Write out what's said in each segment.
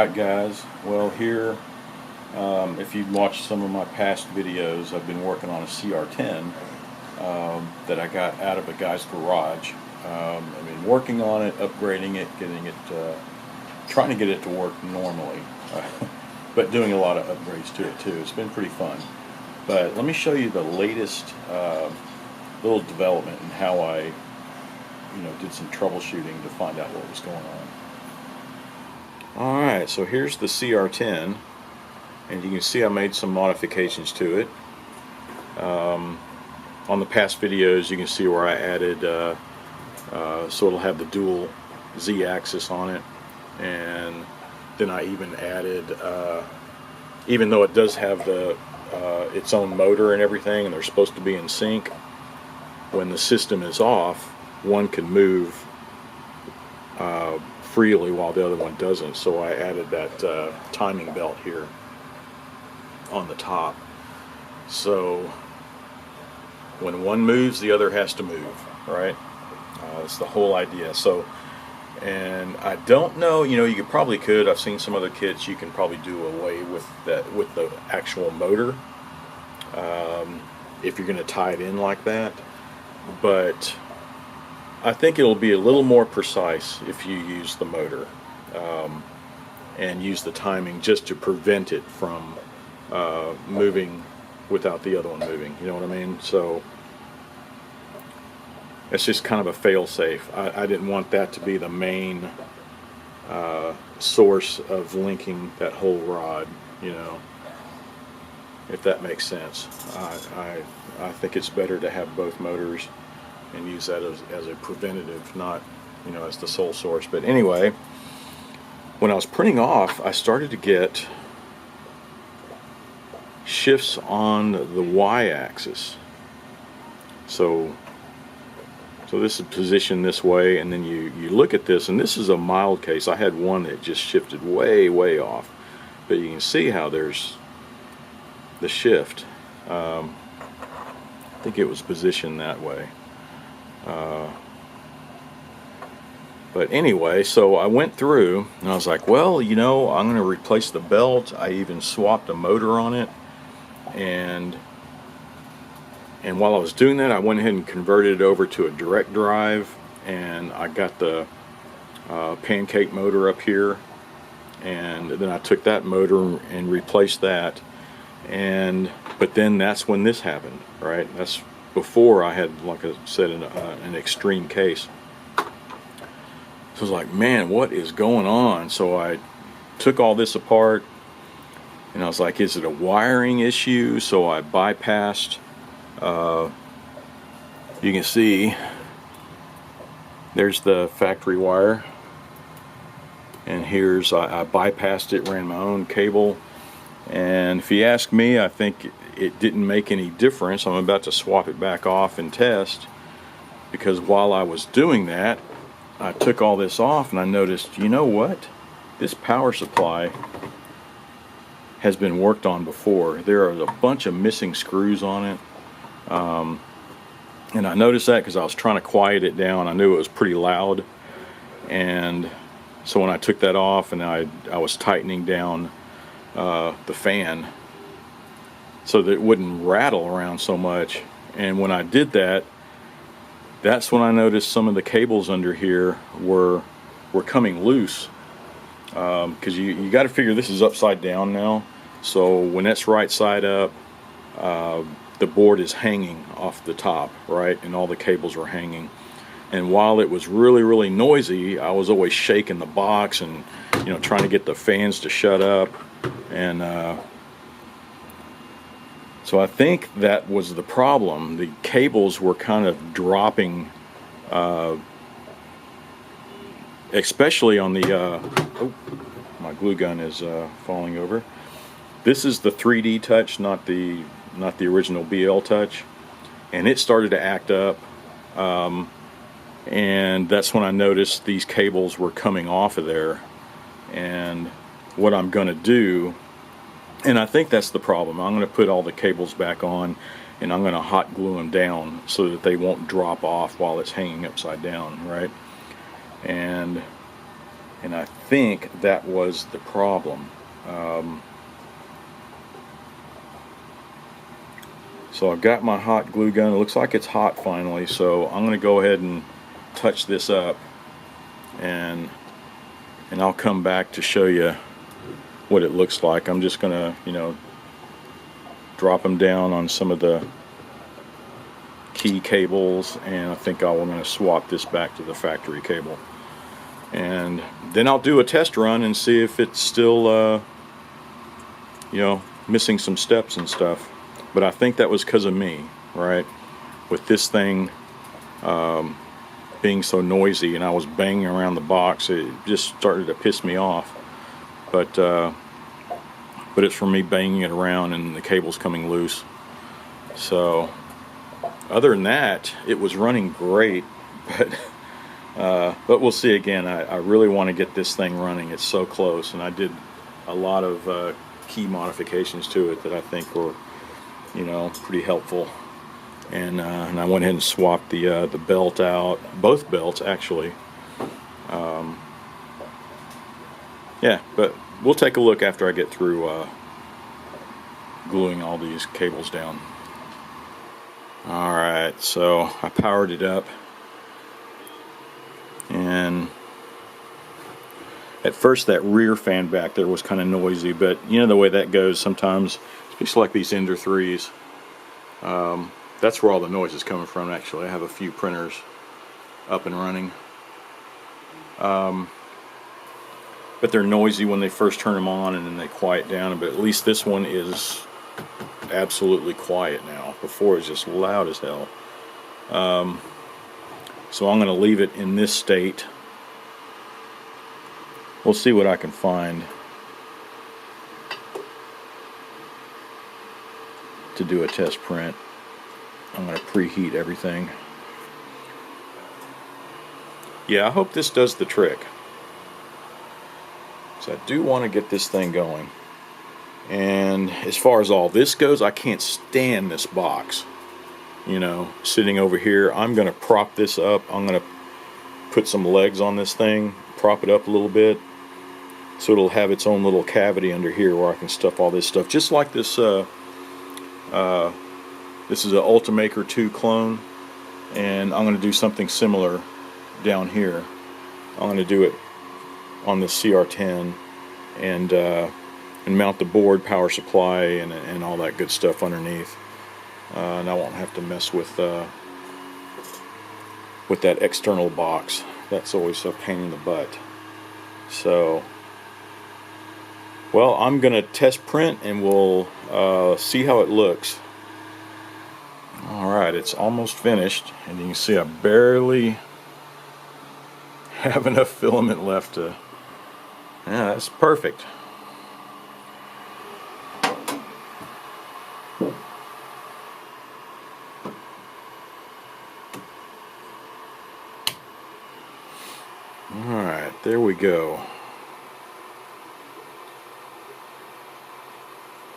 Alright guys, well here, if you've watched some of my past videos, I've been working on a CR10 that I got out of a guy's garage. I've been working on it, upgrading it, getting it, trying to get it to work normally, but doing a lot of upgrades to it too. It's been pretty fun. But let me show you the latest little development and how I did some troubleshooting to find out what was going on. Alright, so here's the CR10, and you can see I made some modifications to it. On the past videos you can see where I added, so it'll have the dual Z-axis on it, and then I even added, even though it does have the its own motor and everything, and they're supposed to be in sync, when the system is off, one can move freely while the other one doesn't. So I added that timing belt here on the top, so when one moves, the other has to move, right? That's the whole idea. So, and I don't know, you could, I've seen some other kits, you can probably do away with that, with the actual motor, if you're going to tie it in like that. But I think it'll be a little more precise if you use the motor, and use the timing just to prevent it from moving without the other one moving, you know what I mean? So it's just kind of a fail-safe. I didn't want that to be the main source of linking that whole rod, if that makes sense. I think it's better to have both motors and use that as a preventative, not as the sole source. But anyway, when I was printing off, I started to get shifts on the y-axis. So this is positioned this way, and then you look at this, and this is a mild case. I had one that just shifted way off, but you can see how there's the shift. I think it was positioned that way. But anyway, so I went through and I was like, well, I'm going to replace the belt. I even swapped a motor on it, and while I was doing that, I went ahead and converted it over to a direct drive, and I got the pancake motor up here, and then I took that motor and replaced that. But then that's when this happened, right? That's before I had, like I said, an extreme case. So I was like, man, what is going on? So I took all this apart, and I was like, is it a wiring issue? So I bypassed, you can see there's the factory wire, and here's, I bypassed it, ran my own cable. And if you ask me, I think it didn't make any difference. I'm about to swap it back off and test, because while I was doing that, I took all this off and I noticed, you know what? This power supply has been worked on before. There are a bunch of missing screws on it. And I noticed that because I was trying to quiet it down. I knew it was pretty loud. And so when I took that off and I was tightening down the fan so that it wouldn't rattle around so much, and when I did that, that's when I noticed some of the cables under here were coming loose, because you got to figure this is upside down now, so when it's right side up, the board is hanging off the top, right, and all the cables were hanging. And while it was really noisy, I was always shaking the box and trying to get the fans to shut up. And so I think that was the problem. The cables were kind of dropping, especially on the oh, my glue gun is falling over. This is the 3D touch, not the original BL touch, and it started to act up, and that's when I noticed these cables were coming off of there. And what I'm going to do, and I think that's the problem, I'm going to put all the cables back on, and I'm going to hot glue them down so that they won't drop off while it's hanging upside down, right? And I think that was the problem. So I've got my hot glue gun. It looks like it's hot finally, so I'm going to go ahead and touch this up, and I'll come back to show you what it looks like. I'm just going to, you know, drop them down on some of the key cables, and I think I'm going to swap this back to the factory cable. And then I'll do a test run and see if it's still, you know, missing some steps and stuff. But I think that was because of me, right? With this thing being so noisy and I was banging around the box, it just started to piss me off. But it's from me banging it around and the cable's coming loose. So other than that, it was running great. But we'll see again. I really want to get this thing running. It's so close, and I did a lot of key modifications to it that I think were, you know, pretty helpful. And I went ahead and swapped the belt out, both belts actually. Yeah, but we'll take a look after I get through gluing all these cables down. Alright, so I powered it up, and at first that rear fan back there was kind of noisy, but you know the way that goes sometimes, especially like these Ender 3s. That's where all the noise is coming from. Actually, I have a few printers up and running, but they're noisy when they first turn them on, and then they quiet down. But at least this one is absolutely quiet now. Before it was just loud as hell. So I'm going to leave it in this state. We'll see what I can find to do a test print. I'm going to preheat everything. Yeah, I hope this does the trick. So I do want to get this thing going. And as far as all this goes, I can't stand this box. You know, sitting over here, I'm going to prop this up. I'm going to put some legs on this thing, prop it up a little bit, so it'll have its own little cavity under here where I can stuff all this stuff. Just like this, this is an Ultimaker 2 clone, and I'm going to do something similar down here. I'm going to do it on the CR10 and mount the board, power supply, and all that good stuff underneath. And I won't have to mess with that external box. That's always a pain in the butt. So, well, I'm going to test print and we'll see how it looks. Alright, it's almost finished, and you can see I barely have enough filament left to... Yeah, that's perfect. Alright, there we go.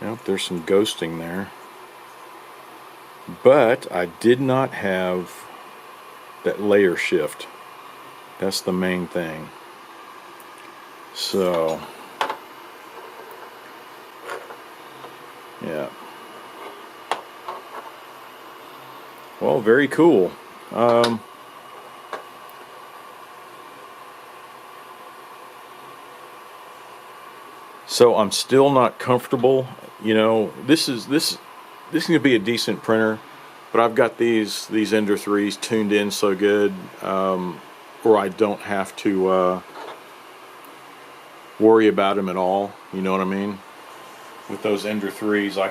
Yep, there's some ghosting there. But I did not have that layer shift. That's the main thing. So, yeah. Well, very cool. So I'm still not comfortable. You know, this is going to be a decent printer, but I've got these Ender 3s tuned in so good, where I don't have to worry about them at all. You know what I mean? With those Ender 3s, I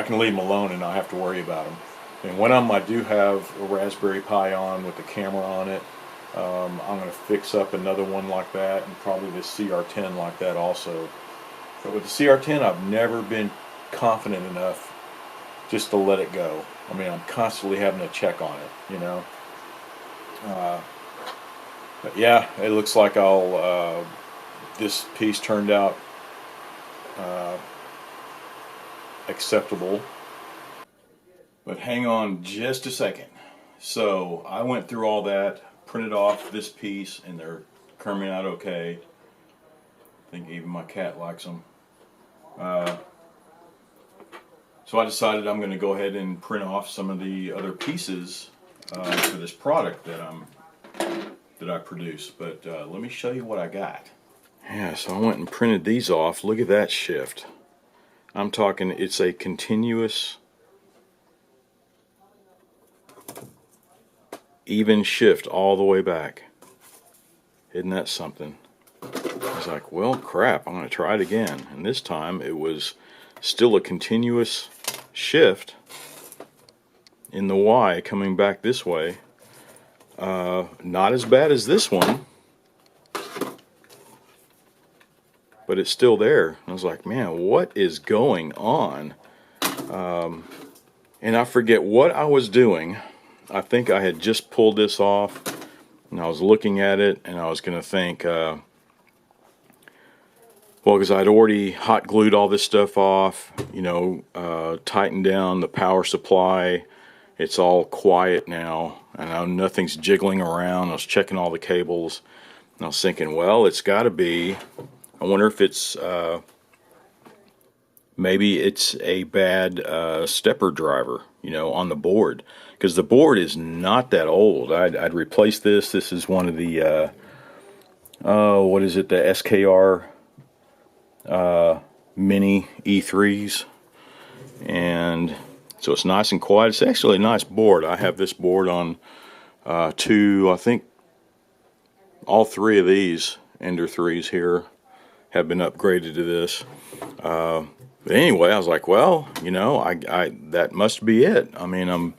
can leave them alone and not have to worry about them. And one of them I do have a Raspberry Pi on with the camera on it. I'm going to fix up another one like that, and probably the CR10 like that also. But with the CR10, I've never been confident enough just to let it go. I mean, I'm constantly having to check on it, you know. But yeah, it looks like this piece turned out acceptable. But hang on just a second. So I went through all that, printed off this piece, and they're coming out okay. I think even my cat likes them. So I decided I'm going to go ahead and print off some of the other pieces for this product that I produce. But let me show you what I got. Yeah, so I went and printed these off. Look at that shift. I'm talking, it's a continuous even shift all the way back. Isn't that something? I was like, well, crap, I'm going to try it again. And this time it was still a continuous shift in the Y coming back this way. Not as bad as this one, but it's still there. I was like, man, what is going on? And I forget what I was doing. I think I had just pulled this off, and I was looking at it, and I was going to think, well, because I'd already hot glued all this stuff off, you know, tightened down the power supply. It's all quiet now, and nothing's jiggling around. I was checking all the cables, and I was thinking, well, it's got to be, I wonder if it's, maybe it's a bad stepper driver, you know, on the board. Because the board is not that old. I'd replace this. This is one of the, what is it, the SKR mini E3s. And so it's nice and quiet. It's actually a nice board. I have this board on I think all three of these Ender 3s here have been upgraded to this. But anyway, I was like, well, you know, I that must be it. I mean, I'm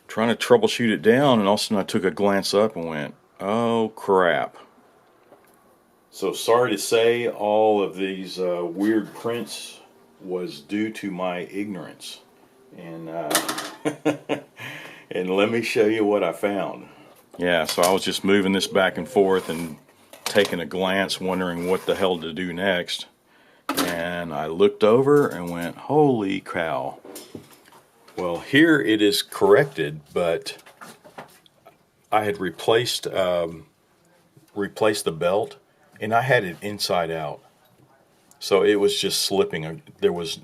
trying to troubleshoot it down, and all of a sudden I took a glance up and went, oh crap. So sorry to say, all of these weird prints was due to my ignorance. And and let me show you what I found. Yeah, so I was just moving this back and forth and taking a glance, wondering what the hell to do next. And I looked over and went, holy cow. Well, here it is corrected, but I had replaced the belt, and I had it inside out. So it was just slipping. There was,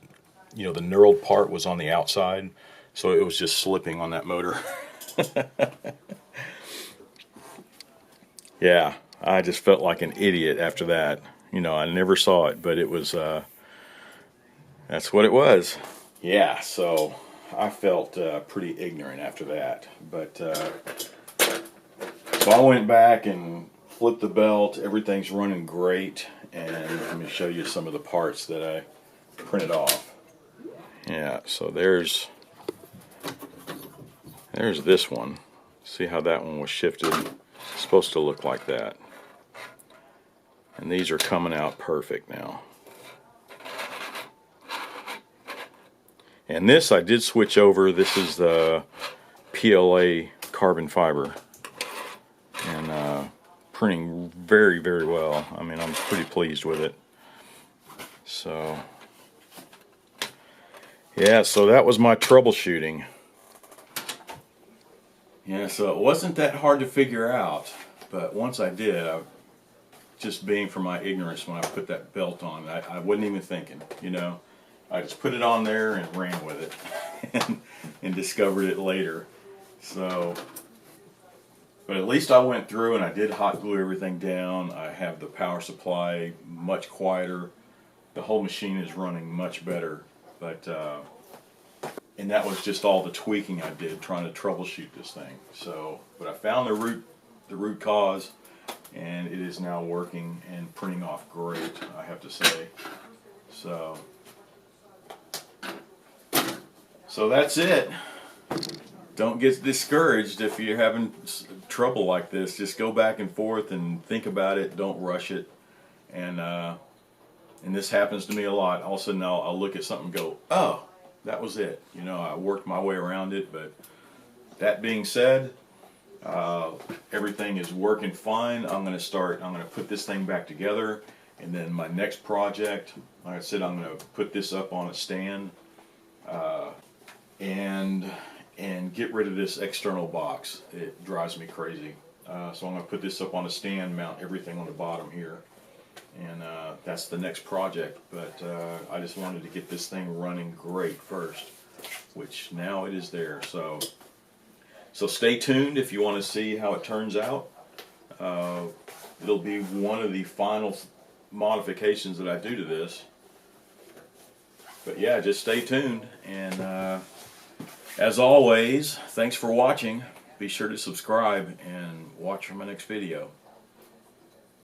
you know, the knurled part was on the outside, so it was just slipping on that motor. Yeah, I just felt like an idiot after that. You know, I never saw it, but it was, that's what it was. Yeah, so I felt pretty ignorant after that. But, so I went back and flipped the belt. Everything's running great. And let me show you some of the parts that I printed off. Yeah, so there's this one. See how that one was shifted? It's supposed to look like that. And these are coming out perfect now. And this I did switch over. This is the PLA carbon fiber. And printing very, very well. I mean, I'm pretty pleased with it. So, yeah, so that was my troubleshooting. Yeah, so it wasn't that hard to figure out, but once I did, just being from my ignorance when I put that belt on, I wasn't even thinking, you know. I just put it on there and ran with it and discovered it later. So, but at least I went through and I did hot glue everything down. I have the power supply much quieter. The whole machine is running much better. But and that was just all the tweaking I did trying to troubleshoot this thing. So, but I found the root cause, and it is now working and printing off great, I have to say. So that's it. Don't get discouraged if you're having trouble like this. Just go back and forth and think about it. Don't rush it. And this happens to me a lot. All of a sudden I'll look at something and go, oh, that was it. You know, I worked my way around it. But that being said, everything is working fine. I'm going to put this thing back together. And then my next project, like I said, I'm going to put this up on a stand and get rid of this external box. It drives me crazy. So I'm going to put this up on a stand, mount everything on the bottom here, and that's the next project. But I just wanted to get this thing running great first, which now it is there. So stay tuned if you want to see how it turns out. It'll be one of the final modifications that I do to this. But yeah, just stay tuned, and as always, thanks for watching. Be sure to subscribe and watch for my next video.